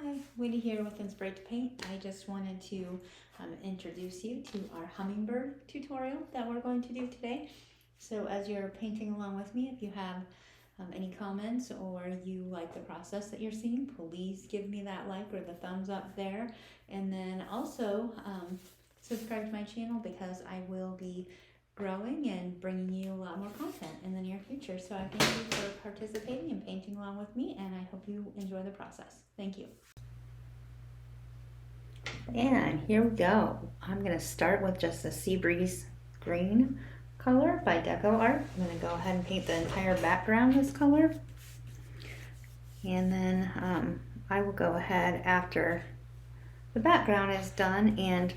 Hi, Wendy here with Inspired to Paint. I just wanted to introduce you to our Hummingbird tutorial that we're going to do today. So as you're painting along with me, if you have any comments or you like the process that you're seeing, please give me that like or the thumbs up there. And then also subscribe to my channel because I will be growing and bringing you a lot more content in the near future. So I thank you for participating and painting along with me, and I hope you enjoy the process. Thank you. And here we go. I'm going to start with just a Sea Breeze green color by Deco Art. I'm going to go ahead and paint the entire background this color. And then I will go ahead after the background is done, and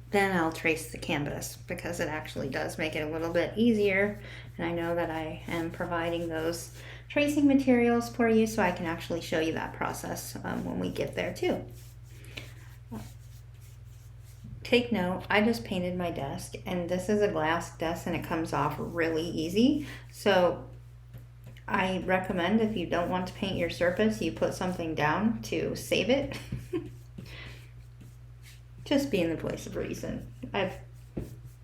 then I'll trace the canvas because it actually does make it a little bit easier. And I know that I am providing those tracing materials for you so I can actually show you that process when we get there too. Take note, I just painted my desk, and this is a glass desk and it comes off really easy. So I recommend, if you don't want to paint your surface, you put something down to save it. Just be in the place of reason. I've,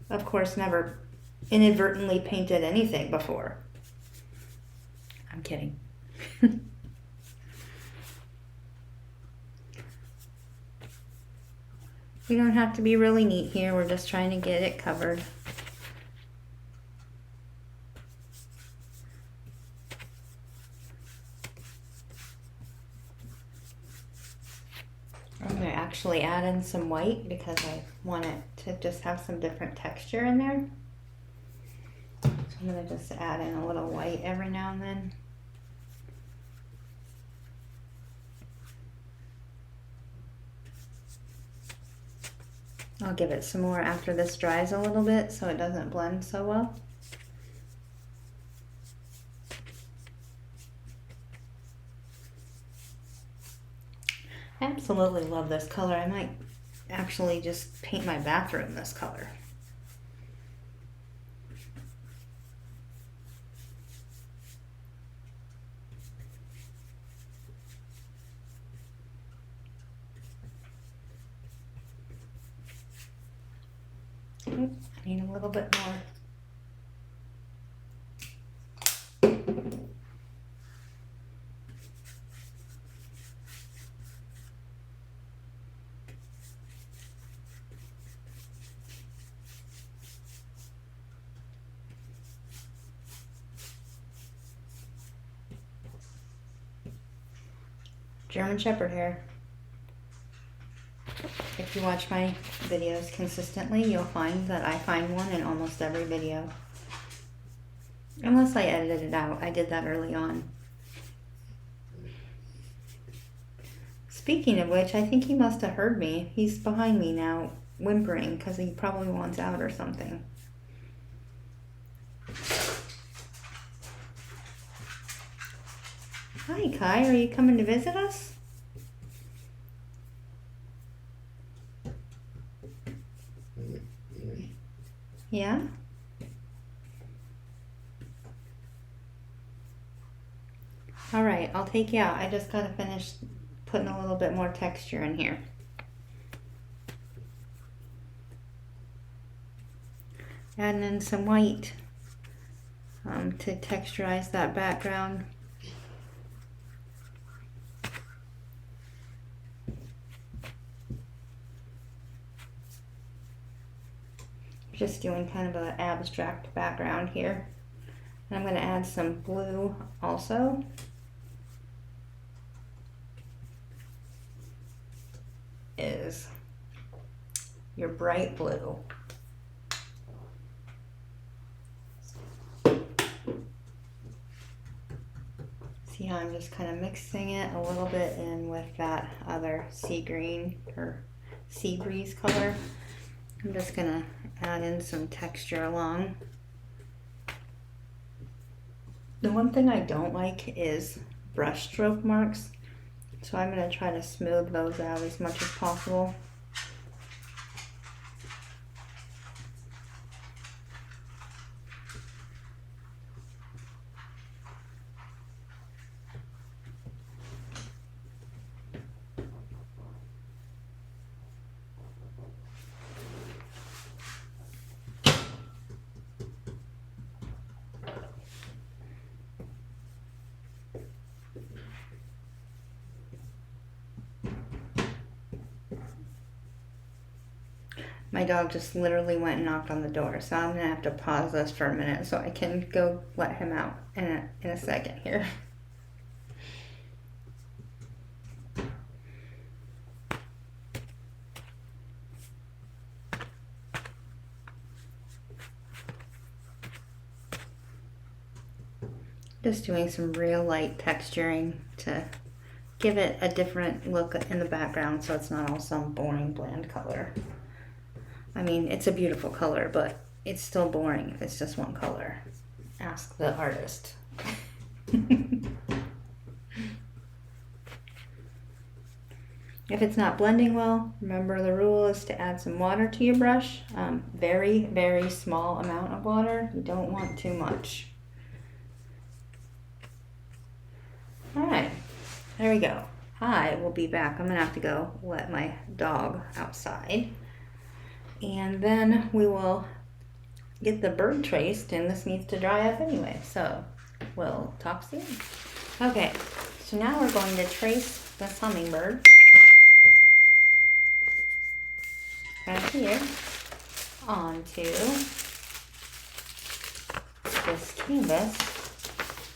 of course, never inadvertently painted anything before. I'm kidding. We don't have to be really neat here. We're just trying to get it covered. I'm going to actually add in some white because I want it to just have some different texture in there. So I'm going to just add in a little white every now and then. I'll give it some more after this dries a little bit so it doesn't blend so well. I absolutely love this color. I might actually just paint my bathroom this color. I need a little bit more. German Shepherd hair. If you watch my videos consistently, you'll find that I find one in almost every video. Unless I edited it out. I did that early on. Speaking of which, I think he must have heard me. He's behind me now, whimpering because he probably wants out or something. Hi, Kai. Are you coming to visit us? Yeah? All right, I'll take you out. I just got to finish putting a little bit more texture in here. Adding in some white to texturize that background. Just doing kind of an abstract background here. And I'm going to add some blue also. Is your bright blue. See how I'm just kind of mixing it a little bit in with that other sea green or sea breeze color. I'm just going to add in some texture along. The one thing I don't like is brush stroke marks, so I'm going to try to smooth those out as much as possible. My dog just literally went and knocked on the door, so I'm gonna have to pause this for a minute so I can go let him out in a second here. Just doing some real light texturing to give it a different look in the background so it's not all some boring bland color. I mean, it's a beautiful color, but it's still boring if it's just one color. Ask the artist. If it's not blending well, remember the rule is to add some water to your brush. Very, very small amount of water. You don't want too much. All right, there we go. I will be back. I'm gonna have to go let my dog outside. And then we will get the bird traced, and this needs to dry up anyway, so we'll talk soon. Okay, so now we're going to trace this hummingbird right here onto this canvas.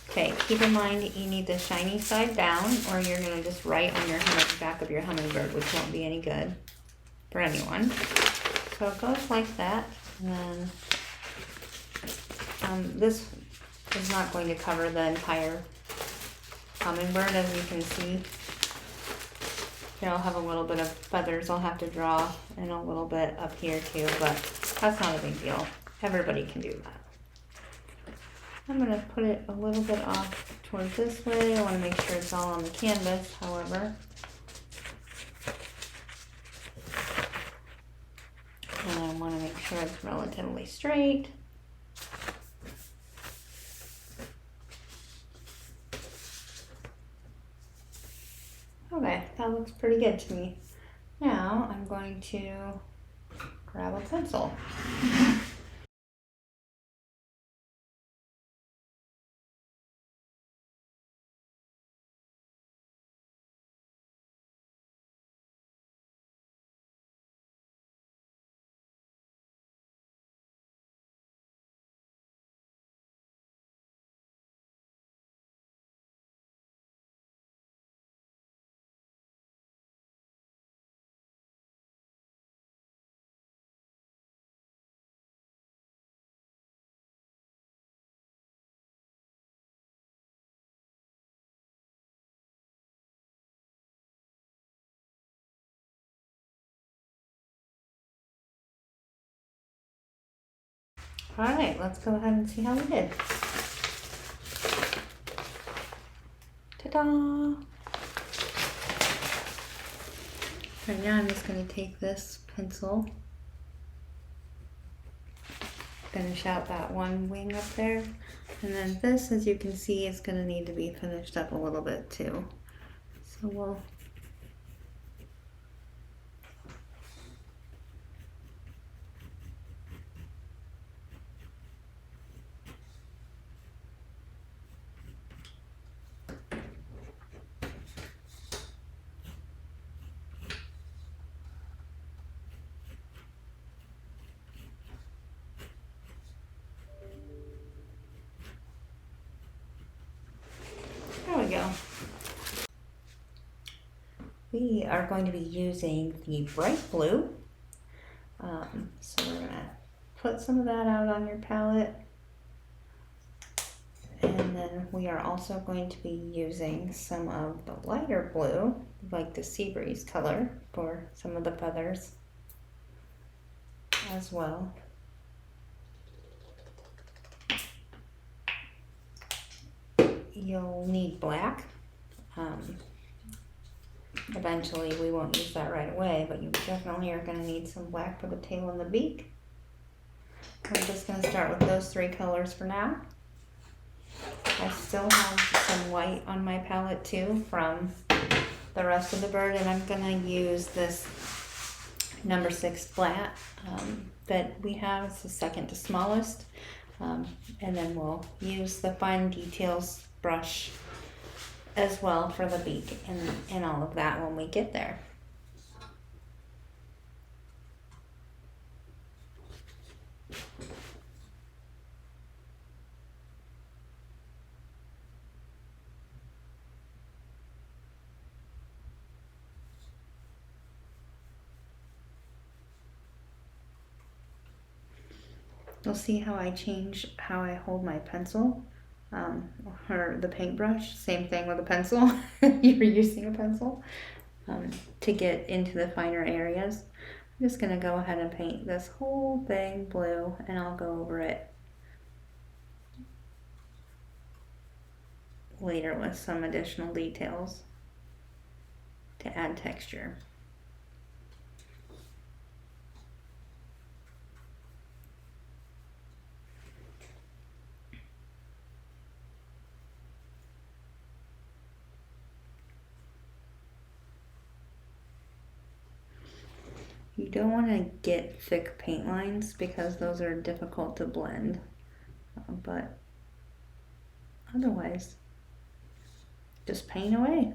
Okay, keep in mind that you need the shiny side down, or you're going to just write on your back of your hummingbird, which won't be any good for anyone. So it goes like that, and then this is not going to cover the entire hummingbird, as you can see. Here I'll have a little bit of feathers I'll have to draw, and a little bit up here too, but that's not a big deal. Everybody can do that. I'm going to put it a little bit off towards this way. I want to make sure it's all on the canvas, however. And I want to make sure it's relatively straight. Okay, that looks pretty good to me. Now I'm going to grab a pencil. All right, let's go ahead and see how we did. Ta-da! Right now I'm just going to take this pencil, finish out that one wing up there, and then this, as you can see, is going to need to be finished up a little bit too. So we'll there we go. We are going to be using the bright blue. So we're going to put some of that out on your palette. And then we are also going to be using some of the lighter blue, like the sea breeze color, for some of the feathers as well. You'll need black. Eventually we won't use that right away, but you definitely are going to need some black for the tail and the beak. I'm just going to start with those three colors for now. I still have some white on my palette too from the rest of the bird, and I'm going to use this number 6 flat that we have. It's the second to smallest, and then we'll use the fine details brush as well for the beak and all of that when we get there. You'll see how I change how I hold my pencil, or the paintbrush. Same thing with a pencil. You're using a pencil to get into the finer areas. I'm just going to go ahead and paint this whole thing blue, and I'll go over it later with some additional details to add texture. You don't want to get thick paint lines because those are difficult to blend, but otherwise, just paint away.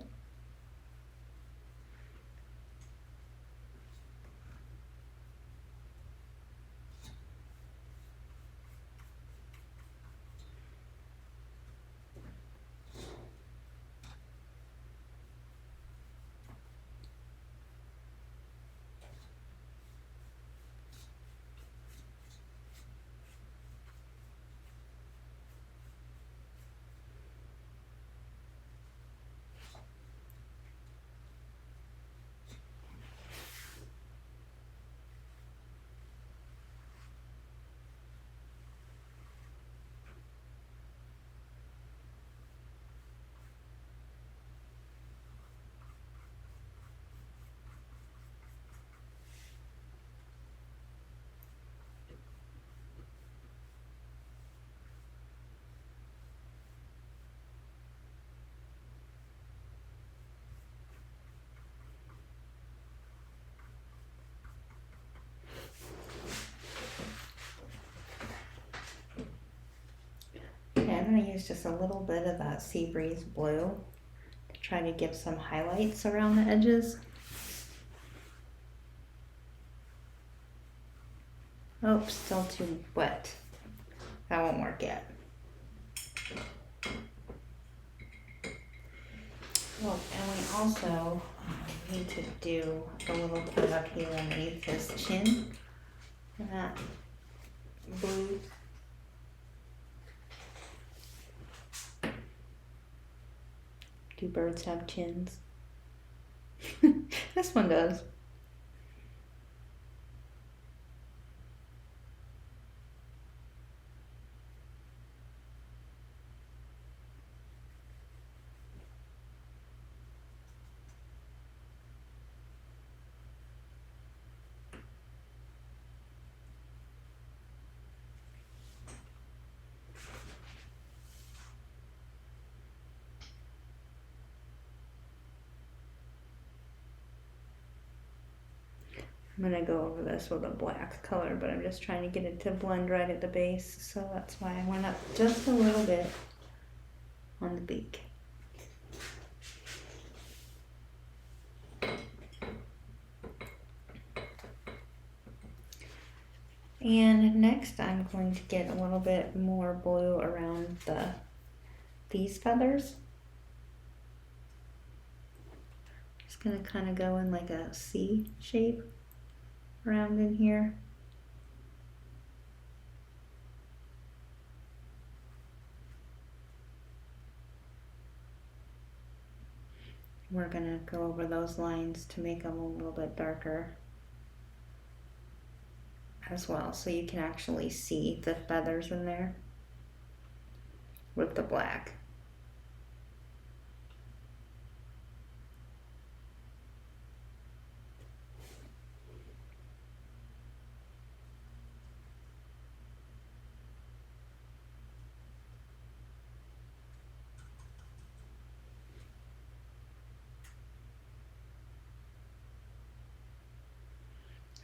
Okay, I'm going to use just a little bit of that sea breeze blue to try to give some highlights around the edges. Oh, still too wet. That won't work yet. Oh, and we also need to do a little put up here underneath his chin. And that blue. Do birds have chins? This one does. I'm going to go over this with a black color, but I'm just trying to get it to blend right at the base, so that's why I went up just a little bit on the beak. And next I'm going to get a little bit more blue around these feathers. Just going to kind of go in like a C shape around in here. We're going to go over those lines to make them a little bit darker as well, so you can actually see the feathers in there with the black.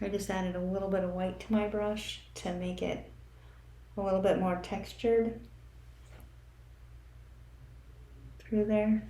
I just added a little bit of white to my brush to make it a little bit more textured through there.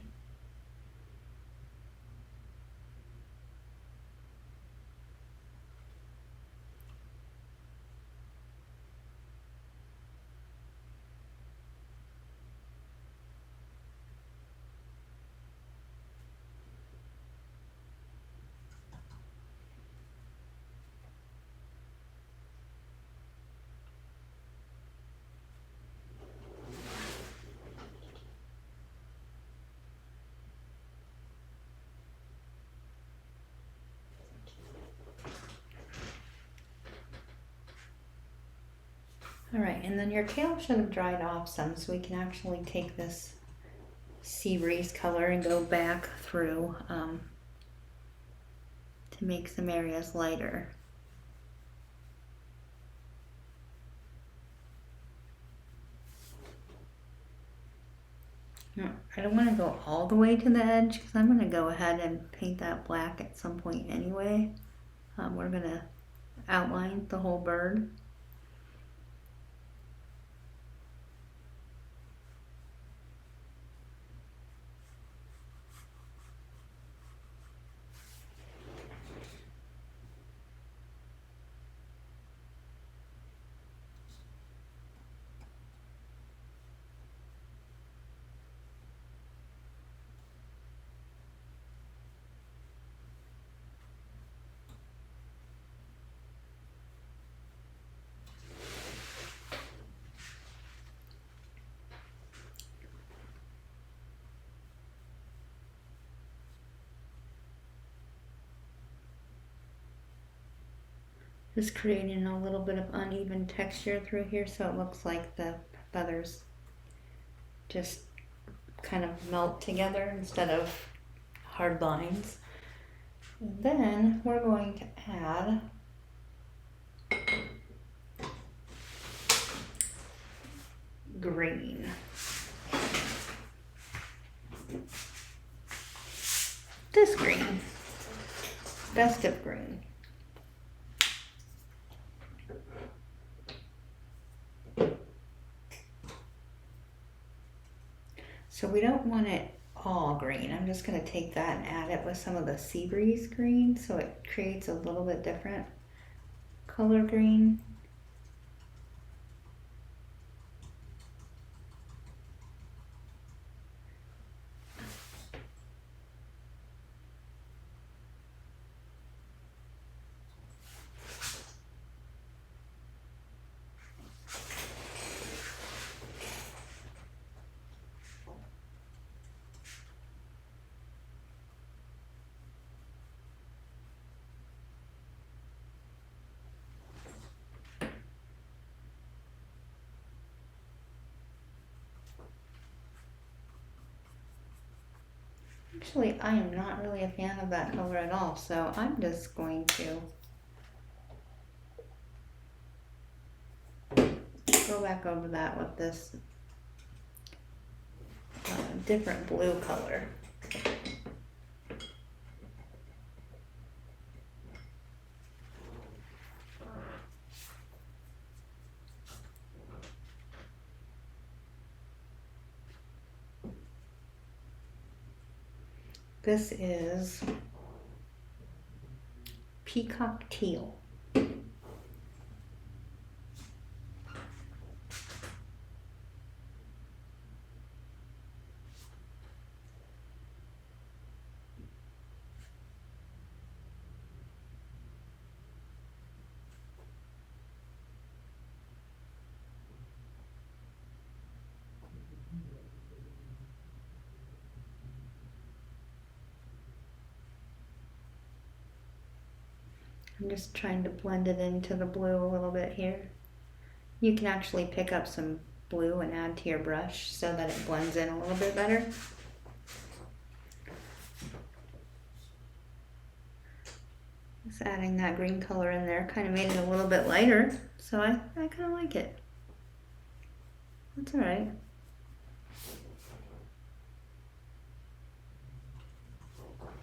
All right, and then your tail should have dried off some, so we can actually take this sea breeze color and go back through to make some areas lighter. Now, I don't want to go all the way to the edge because I'm going to go ahead and paint that black at some point anyway. We're going to outline the whole bird. Just creating a little bit of uneven texture through here so it looks like the feathers just kind of melt together instead of hard lines. And then we're going to add green. This green, best of green. So we don't want it all green. I'm just going to take that and add it with some of the sea breeze green so it creates a little bit different color green. Actually, I am not really a fan of that color at all, so I'm just going to go back over that with this different blue color. This is peacock teal. I'm just trying to blend it into the blue a little bit here. You can actually pick up some blue and add to your brush so that it blends in a little bit better. Just adding that green color in there kind of made it a little bit lighter, so I kind of like it. That's all right.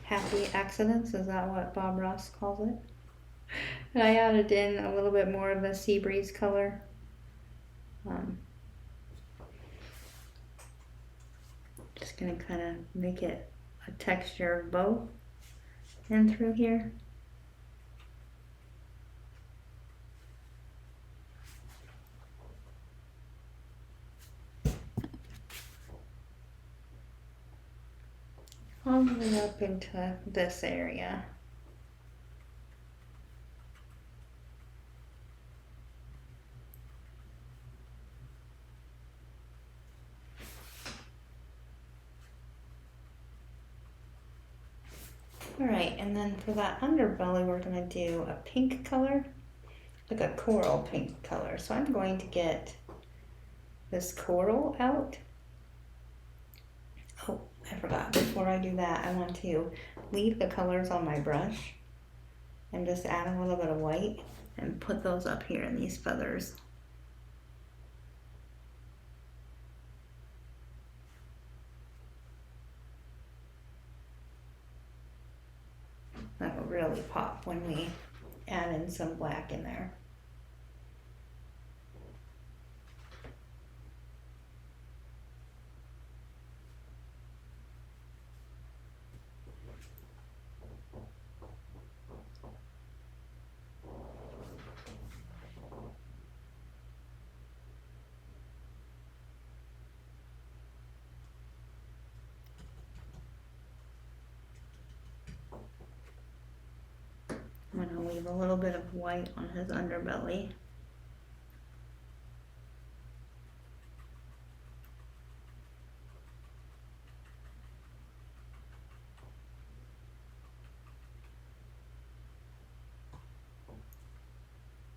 Happy accidents, is that what Bob Ross calls it? And I added in a little bit more of a sea breeze color. Just going to kind of make it a texture of both in through here. All the way up into this area. All right, and then for that underbelly, we're going to do a pink color. like a coral pink color. So I'm going to get this coral out. Oh, I forgot. Before I do that, I want to leave the colors on my brush and just add a little bit of white and put those up here in these feathers. That will really pop when we add in some black in there. I'm going to leave a little bit of white on his underbelly.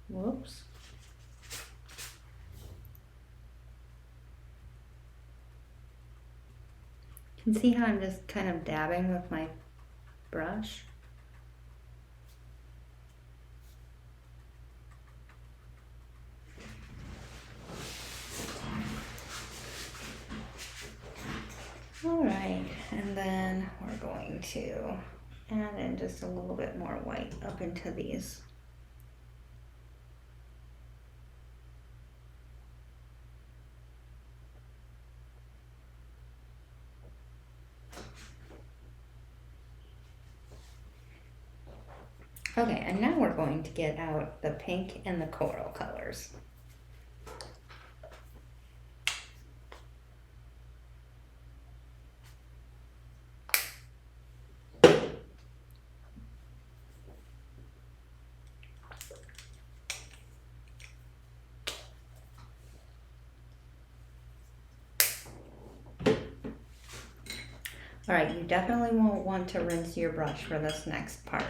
Whoops. You can see how I'm just kind of dabbing with my brush. Alright, and then we're going to add in just a little bit more white up into these. Okay, and now we're going to get out the pink and the coral colors. Alright, you definitely won't want to rinse your brush for this next part.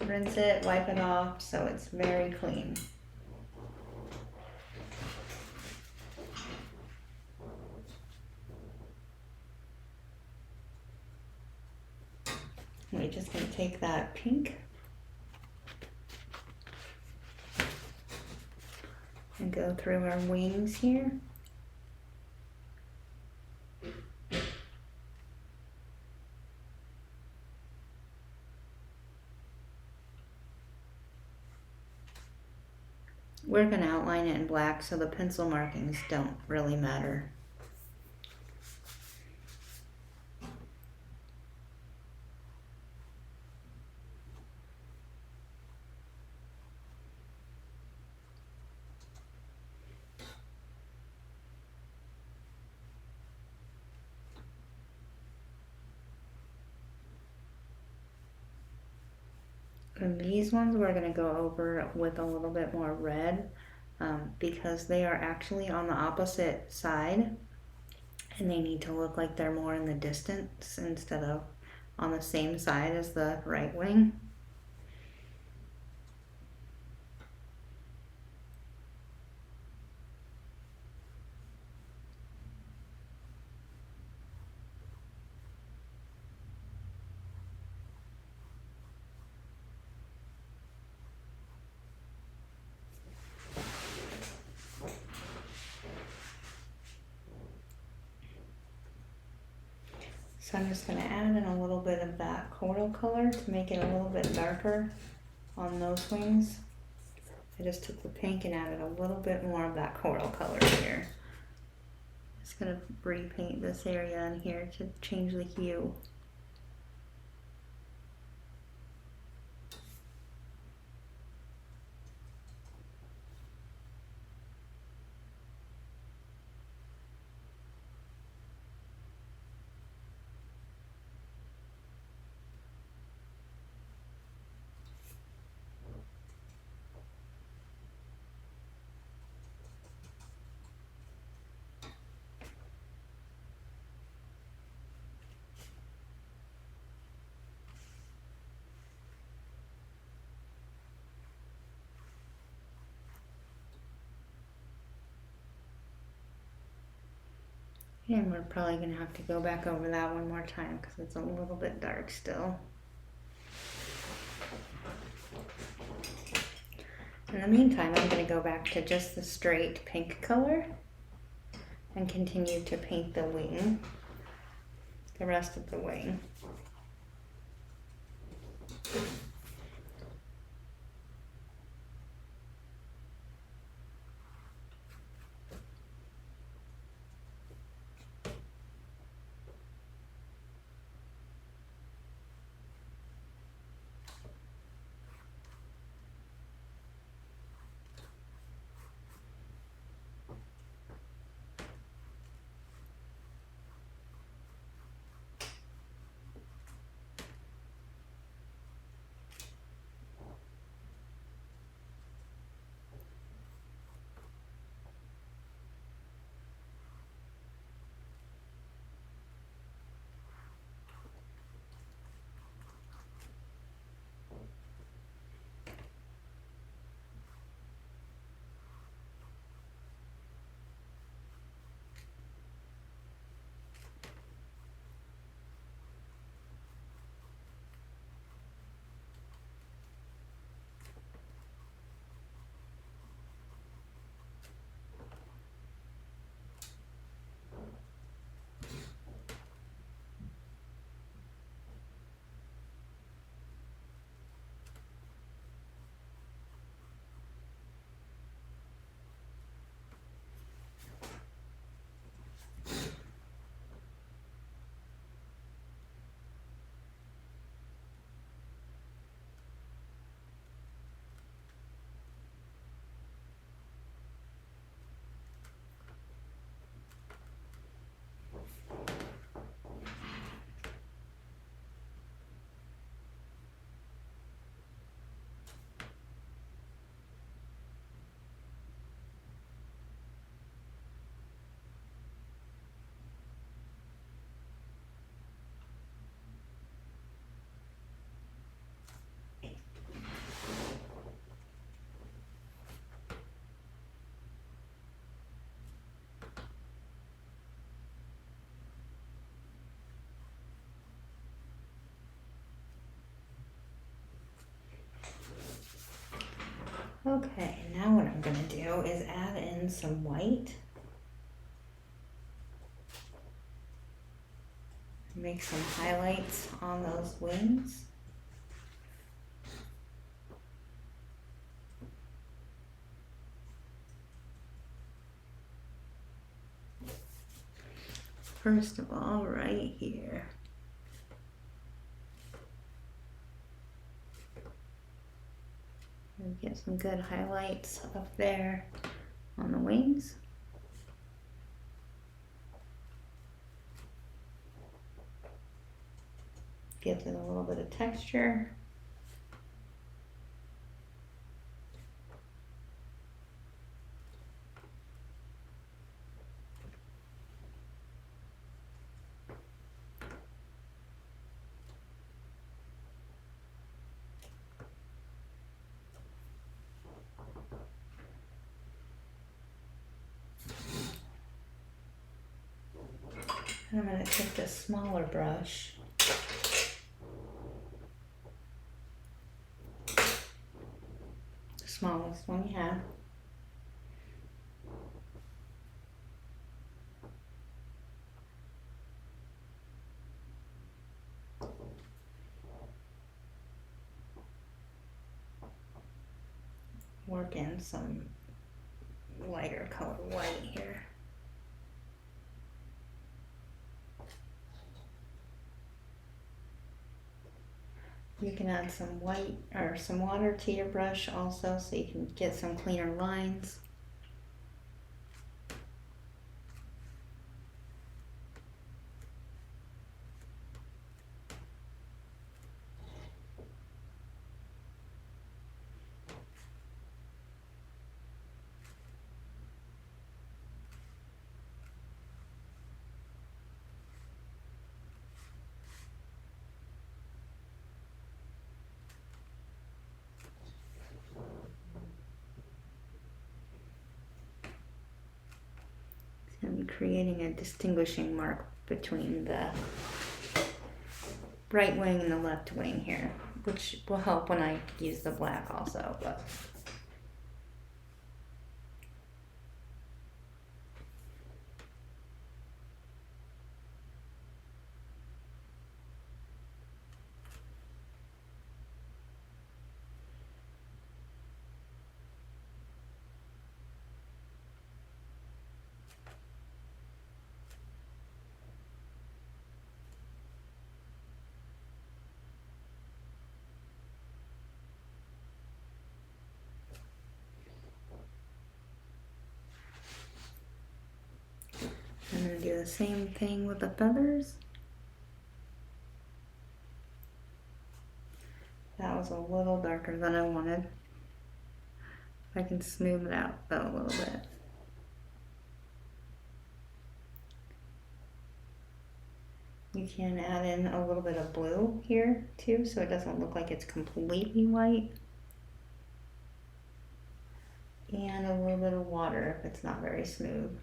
Rinse it, wipe it off so it's very clean. We're just going to take that pink and go through our wings here. We're going to outline it in black so the pencil markings don't really matter. And these ones we're going to go over with a little bit more red because they are actually on the opposite side and they need to look like they're more in the distance instead of on the same side as the right wing. So I'm just going to add in a little bit of that coral color to make it a little bit darker on those wings. I just took the pink and added a little bit more of that coral color here. Just going to repaint this area in here to change the hue. And we're probably going to have to go back over that one more time because it's a little bit dark still. In the meantime, I'm going to go back to just the straight pink color and continue to paint the wing, the rest of the wing. Okay, now what I'm going to do is add in some white. Make some highlights on those wings. First of all, right here. And get some good highlights up there on the wings. Gives it a little bit of texture. And I'm going to take this smaller brush smallest one you have. Work in some lighter color white here. You can add some white or some water to your brush also so you can get some cleaner lines. I'm creating a distinguishing mark between the right wing and the left wing here, which will help when I use the black also, but I'm going to do the same thing with the feathers. That was a little darker than I wanted. I can smooth it out though a little bit. You can add in a little bit of blue here too, so it doesn't look like it's completely white. And a little bit of water if it's not very smooth.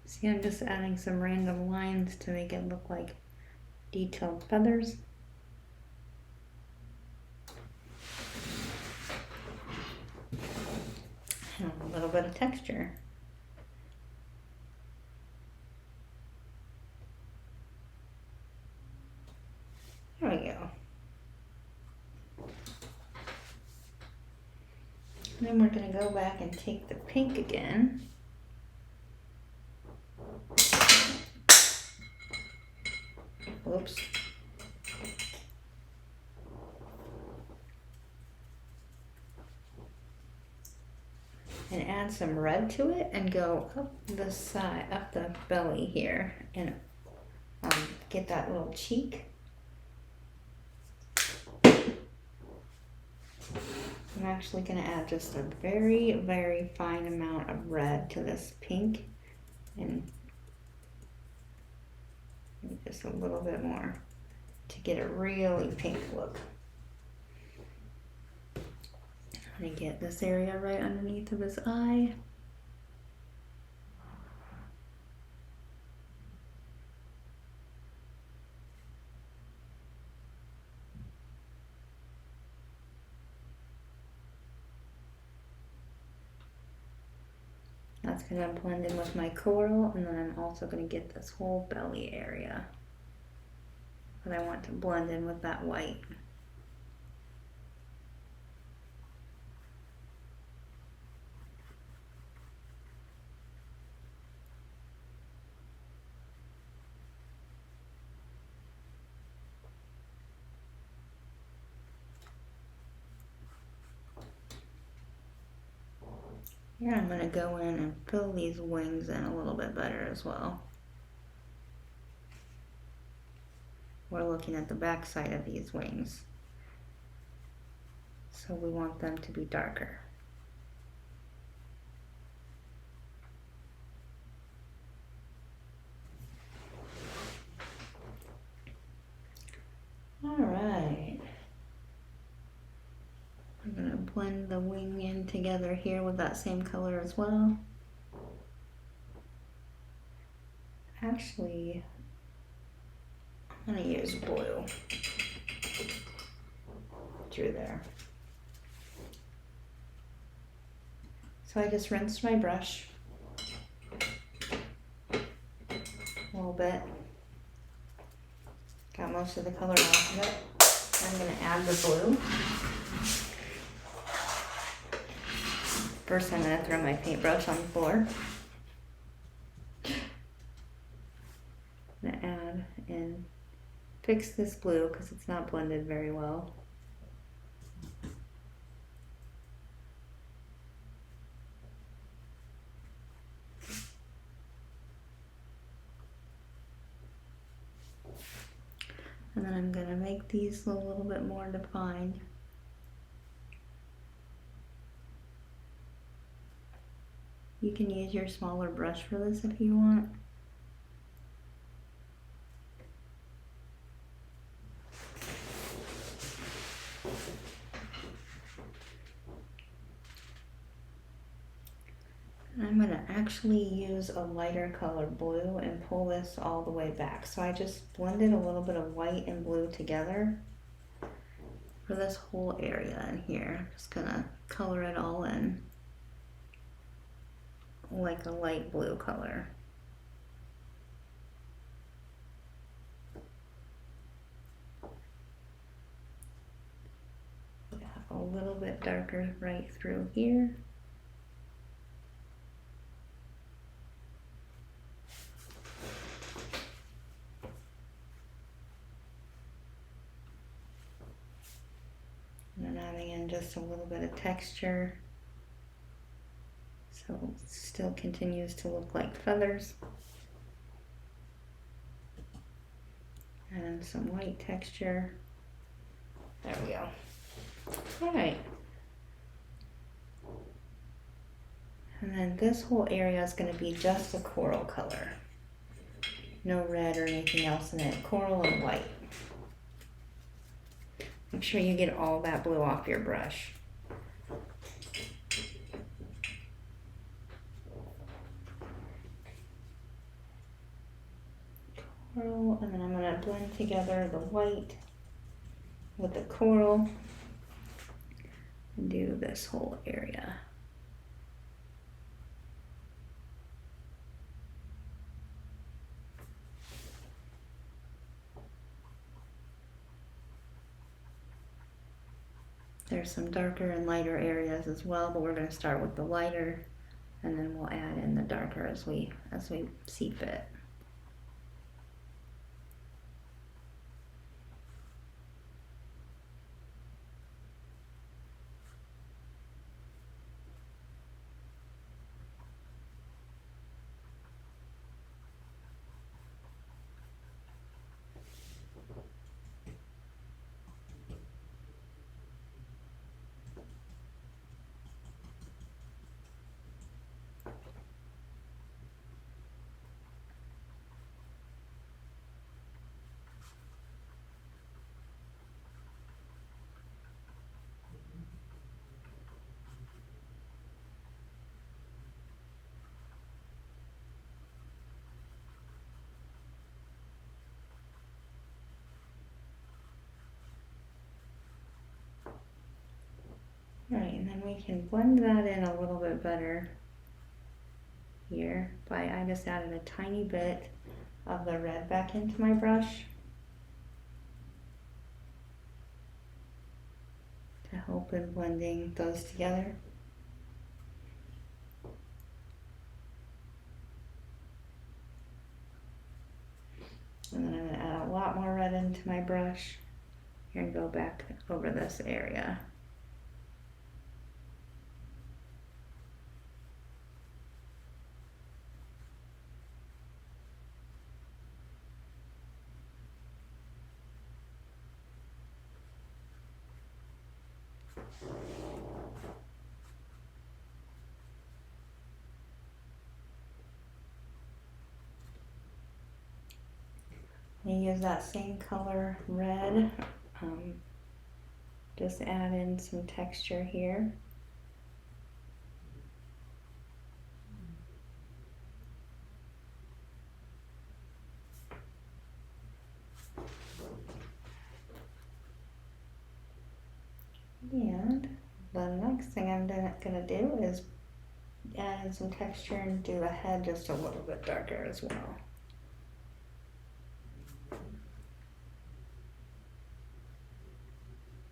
See, I'm just adding some random lines to make it look like detailed feathers. And a little bit of texture. There we go. And then we're going to go back and take the pink again. Whoops. And add some red to it and go up the side, up the belly here, and get that little cheek. I'm actually going to add just a very, very fine amount of red to this pink, and just a little bit more to get a really pink look. I'm going to get this area right underneath of his eye. That's going to blend in with my coral, and then I'm also going to get this whole belly area that I want to blend in with that white. Here I'm going to go in and fill these wings in a little bit better as well. We're looking at the back side of these wings, so we want them to be darker. All right. I'm going to blend the wing in together here with that same color as well. Actually, I'm going to use blue through there. So I just rinsed my brush. We'll bit. Got most of the color off of it. I'm going to add the blue. First I'm going to throw my paintbrush on the floor. I'm going to add and fix this blue because it's not blended very well. And then I'm going to make these a little bit more defined. You can use your smaller brush for this if you want. I'm going to actually use a lighter color blue and pull this all the way back. So I just blended a little bit of white and blue together for this whole area in here. Just going to color it all in like a light blue color. Yeah, a little bit darker right through here. And adding in just a little bit of texture, so it still continues to look like feathers. And some white texture. There we go. Alright. And then this whole area is going to be just a coral color. No red or anything else in it. Coral and white. Make sure you get all that blue off your brush. Coral, and then I'm going to blend together the white with the coral and do this whole area. There's some darker and lighter areas as well, but we're going to start with the lighter and then we'll add in the darker as we see fit. Right, and then we can blend that in a little bit better here by I just added a tiny bit of the red back into my brush to help in blending those together. And then I'm going to add a lot more red into my brush here and go back over this area. And use that same color red, just add in some texture here. And the next thing I'm gonna do is add in some texture and do the head just a little bit darker as well.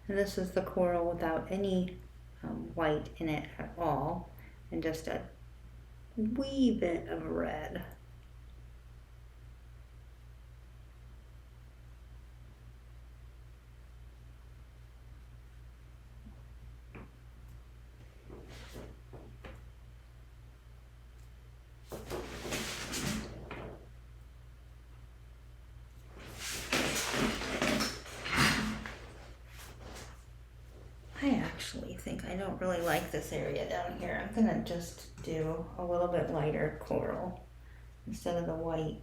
And this is the coral without any white in it at all, and just a wee bit of red. I actually think I don't really like this area down here. I'm gonna just do a little bit lighter coral instead of the white.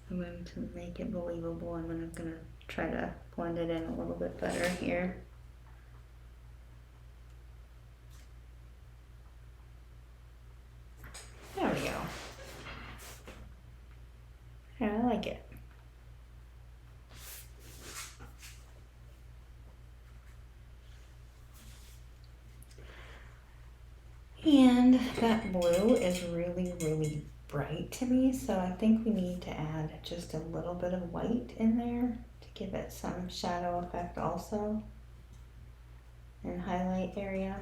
I'm going to make it believable, and I'm going to try to blend it in a little bit better here. There we go. Yeah, I like it. And that blue is really, really bright to me, so I think we need to add just a little bit of white in there to give it some shadow effect also, and highlight area.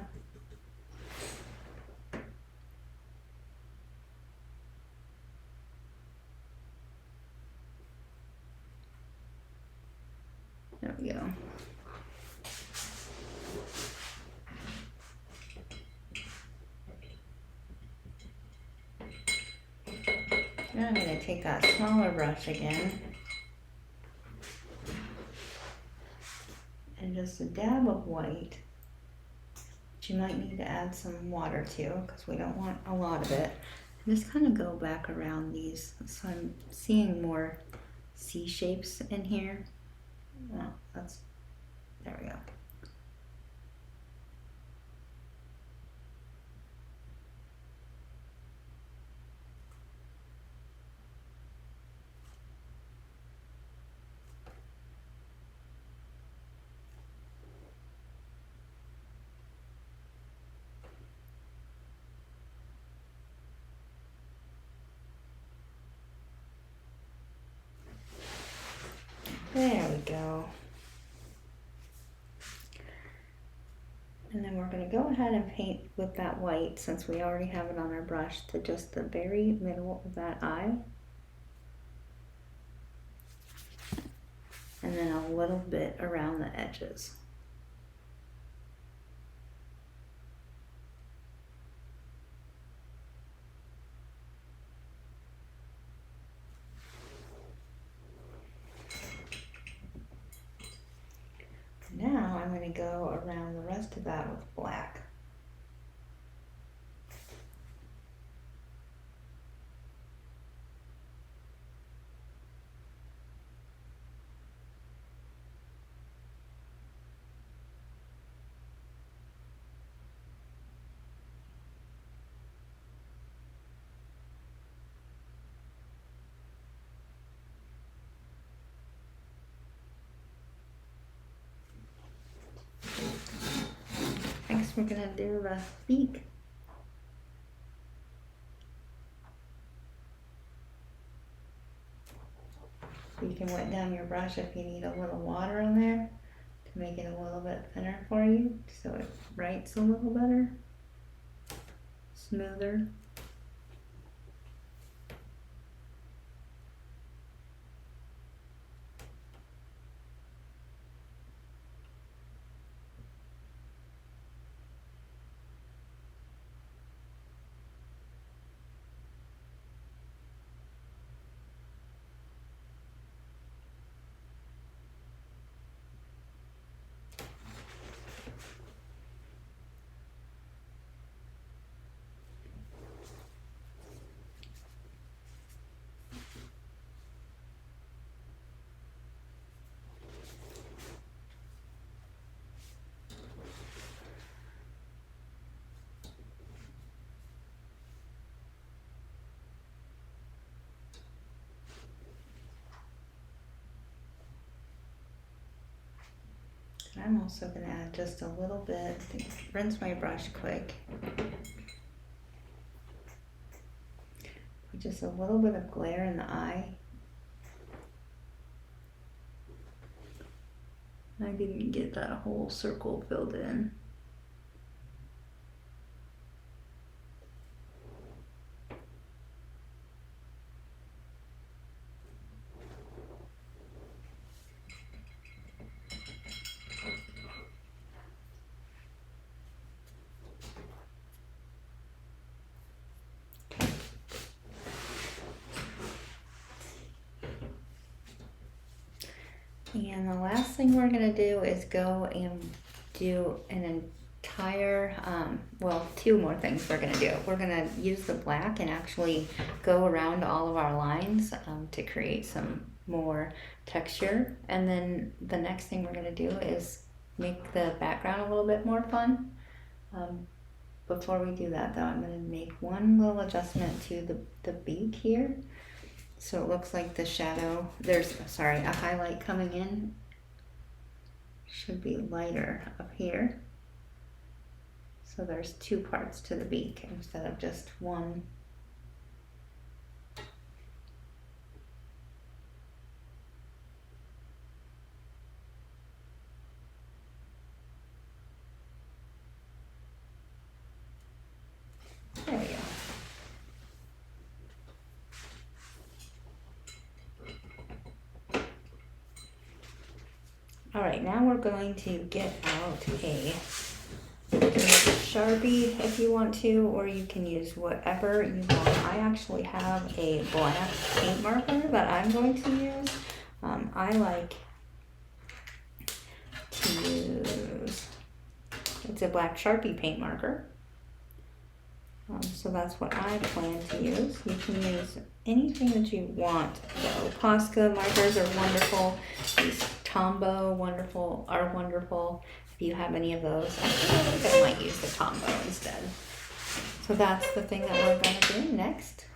There we go. Now I'm going to take that smaller brush again and just a dab of white. But you might need to add some water too, because we don't want a lot of it. And just kind of go back around these, so I'm seeing more C shapes in here. Oh, there we go. There we go. And then we're going to go ahead and paint with that white, since we already have it on our brush, to just the very middle of that eye. And then a little bit around the edges. Now I'm going to go around the rest of that with black. Next we're going to do the beak. You can wet down your brush if you need a little water on there to make it a little bit thinner for you, so it writes a little better, smoother. I'm also going to add just a little bit, rinse my brush quick. Just a little bit of glare in the eye. I didn't get that whole circle filled in. And the last thing we're going to do is go and do an entire, well, two more things we're going to do. We're going to use the black and actually go around all of our lines to create some more texture. And then the next thing we're going to do is make the background a little bit more fun. Before we do that though, I'm going to make one little adjustment to the beak here. So it looks like the shadow, there's, sorry, a highlight coming in. Should be lighter up here. So there's two parts to the beak instead of just one. There we go. All right, now we're going to get out a Sharpie if you want to, or you can use whatever you want. I actually have a black paint marker that I'm going to use. I like to use, it's a black Sharpie paint marker. So that's what I plan to use. You can use anything that you want. So Posca markers are wonderful. These Tombow are wonderful. If you have any of those, I think I might use the Tombow instead. So that's the thing that we're going to do next.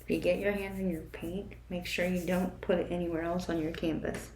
If you get your hands in your paint, make sure you don't put it anywhere else on your canvas.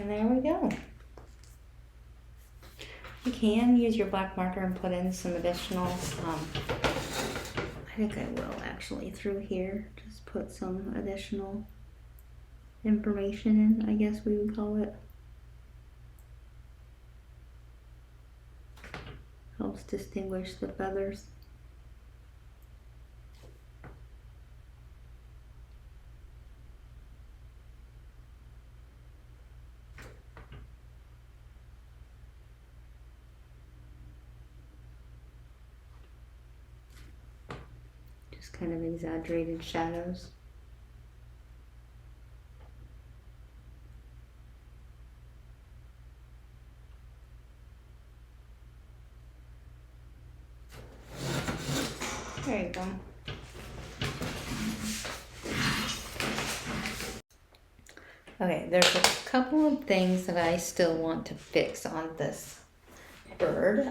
And there we go. You can use your black marker and put in some additional, I think I will actually through here, just put some additional information in, I guess we would call it. Helps distinguish the feathers. Just kind of exaggerated shadows. There you go. Okay, there's a couple of things that I still want to fix on this bird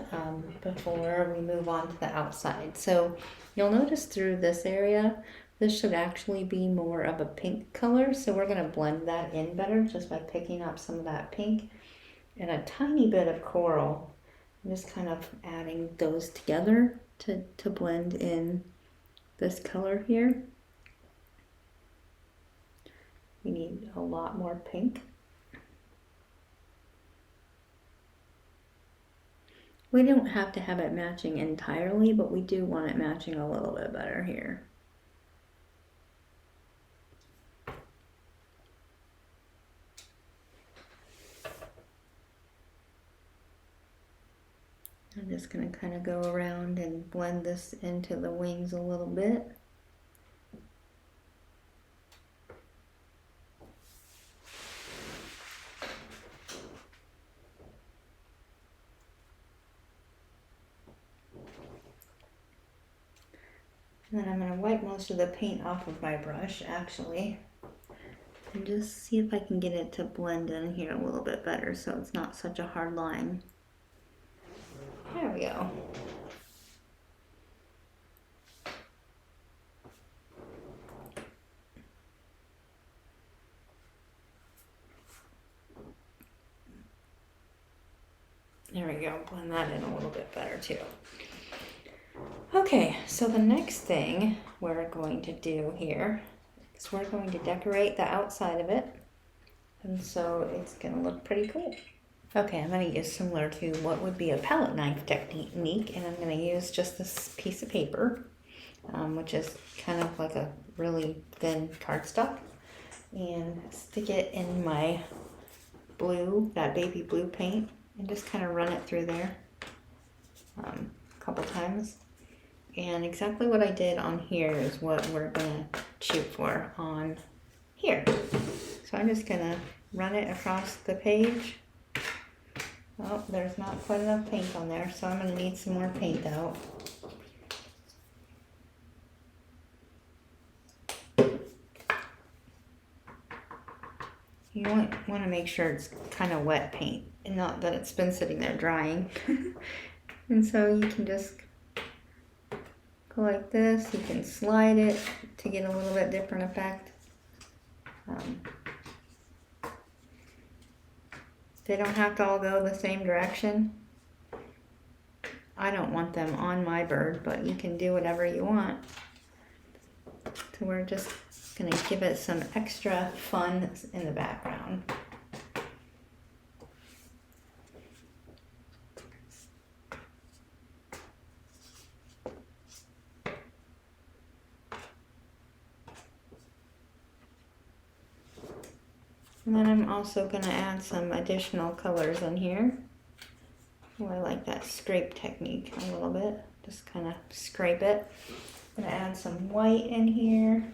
before we move on to the outside. So you'll notice through this area, this should actually be more of a pink color. So we're gonna blend that in better just by picking up some of that pink and a tiny bit of coral. I'm just kind of adding those together to blend in this color here. We need a lot more pink. We don't have to have it matching entirely, but we do want it matching a little bit better here. I'm just going to kind of go around and blend this into the wings a little bit. And then I'm going to wipe most of the paint off of my brush, actually, and just see if I can get it to blend in here a little bit better so it's not such a hard line. There we go. There we go, blend that in a little bit better too. Okay, so the next thing we're going to do here is we're going to decorate the outside of it. And so it's gonna look pretty cool. Okay, I'm gonna use similar to what would be a palette knife technique, and I'm gonna use just this piece of paper, which is kind of like a really thin cardstock, and stick it in my blue, that baby blue paint, and just kind of run it through there a couple times. And exactly what I did on here is what we're gonna shoot for on here. So I'm just gonna run it across the page. Oh, there's not quite enough paint on there, so I'm gonna need some more paint out. You want to make sure it's kind of wet paint and not that it's been sitting there drying. And so you can just go like this. You can slide it to get a little bit different effect. They don't have to all go the same direction. I don't want them on my bird, but you can do whatever you want. So we're just gonna give it some extra fun in the background. And then I'm also going to add some additional colors in here. Oh, I like that scrape technique a little bit. Just kind of scrape it. I'm going to add some white in here.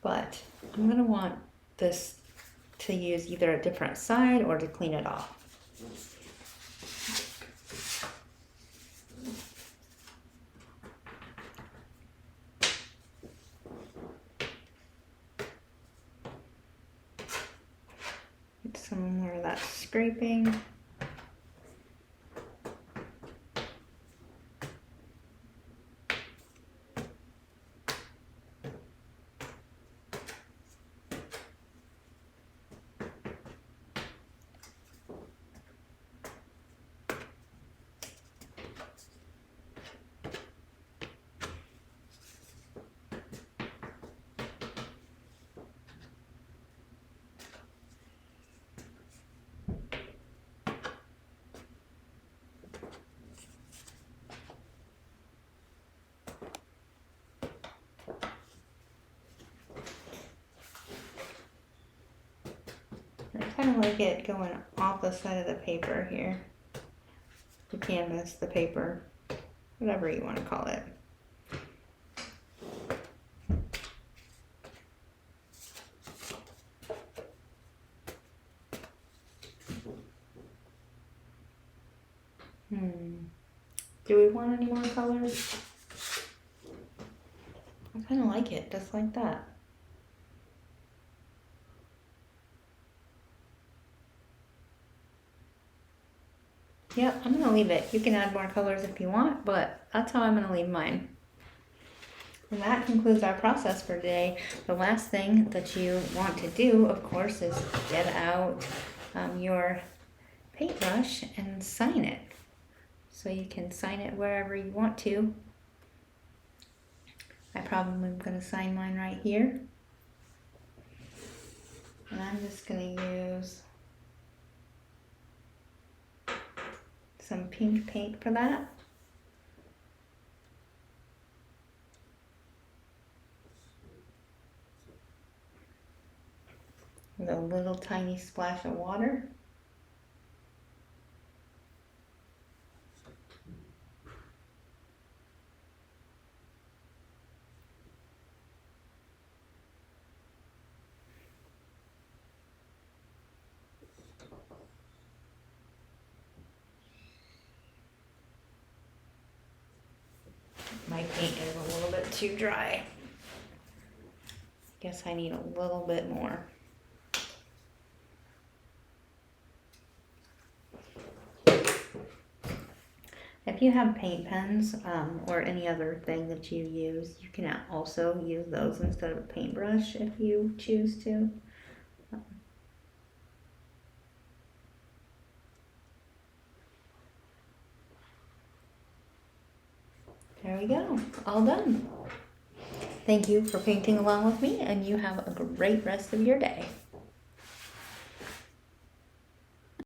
But I'm going to want this to use either a different side or to clean it off. Some more of that scraping. kind of like it going off the side of the paper here. The canvas, the paper, whatever you want to call it. Do we want any more colors? I kind of like it, just like that. Yep, I'm gonna leave it. You can add more colors if you want, but that's how I'm gonna leave mine. And that concludes our process for today. The last thing that you want to do, of course, is get out your paintbrush and sign it. So you can sign it wherever you want to. I probably am going to sign mine right here. And I'm just going to use some pink paint for that. With a little tiny splash of water. My paint is a little bit too dry. Guess I need a little bit more. If you have paint pens or any other thing that you use, you can also use those instead of a paintbrush if you choose to. There we go, all done. Thank you for painting along with me, and you have a great rest of your day.